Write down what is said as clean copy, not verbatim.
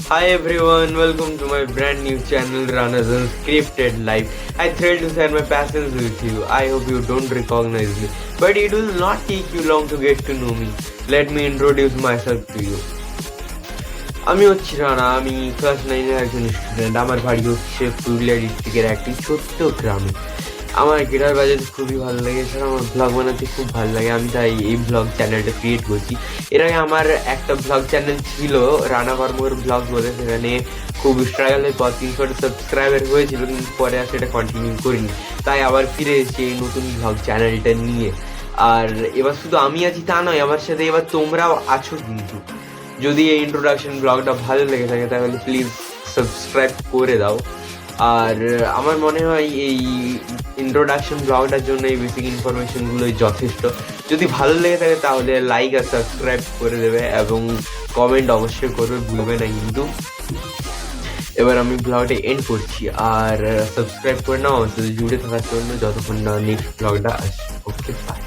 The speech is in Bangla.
Hi everyone, welcome to my brand new channel Runners Unscripted Life. I thrilled to share my passions with you. I hope you don't recognize me, but it will not take you long to get to know me. Let me introduce myself to you. আমি হচ্ছি রানা, আমি ক্লাস 9-এর একজন স্টুডেন্ট। আমার বাড়ি হচ্ছে পুরুলিয়া ডিস্ট্রিক্টের একটি ছোট্ট গ্রামে। আমার গিটার বাজাতে খুবই ভালো লাগে, এছাড়া আমার ব্লগ বানাতে খুব ভালো লাগে। আমি তাই এই ব্লগ চ্যানেলটা ক্রিয়েট করছি। এর আগে আমার একটা ব্লগ চ্যানেল ছিল রানা কর্মকর ব্লগ বলে, সেখানে খুব স্ট্রাগলের পর 300 সাবস্ক্রাইবার হয়েছিল, কিন্তু পরে আর সেটা কন্টিনিউ করিনি। তাই আবার ফিরে এসেছি এই নতুন ব্লগ চ্যানেলটা নিয়ে। আর এবার শুধু আমি আছি তা নয়, আমার সাথে এবার তোমরাও আছো। কিন্তু যদি এই ইন্ট্রোডাকশন ব্লগটা ভালো লেগে থাকে তাহলে প্লিজ সাবস্ক্রাইব করে দাও। আর আমার মনে হয় এই ইন্ট্রোডাকশন ব্লগটার জন্য এই বেসিক ইনফরমেশনগুলোই যথেষ্ট। যদি ভালো লেগে থাকে তাহলে লাইক আর সাবস্ক্রাইব করে দেবে এবং কমেন্ট অবশ্যই করবে, ভুলবে না কিন্তু। এবার আমি ব্লগটা এন্ড করছি, আর সাবস্ক্রাইব করে নাও আমার সাথে জুড়ে থাকার জন্য যতক্ষণ না নেক্সট ব্লগটা আসে। ওকে, বাই।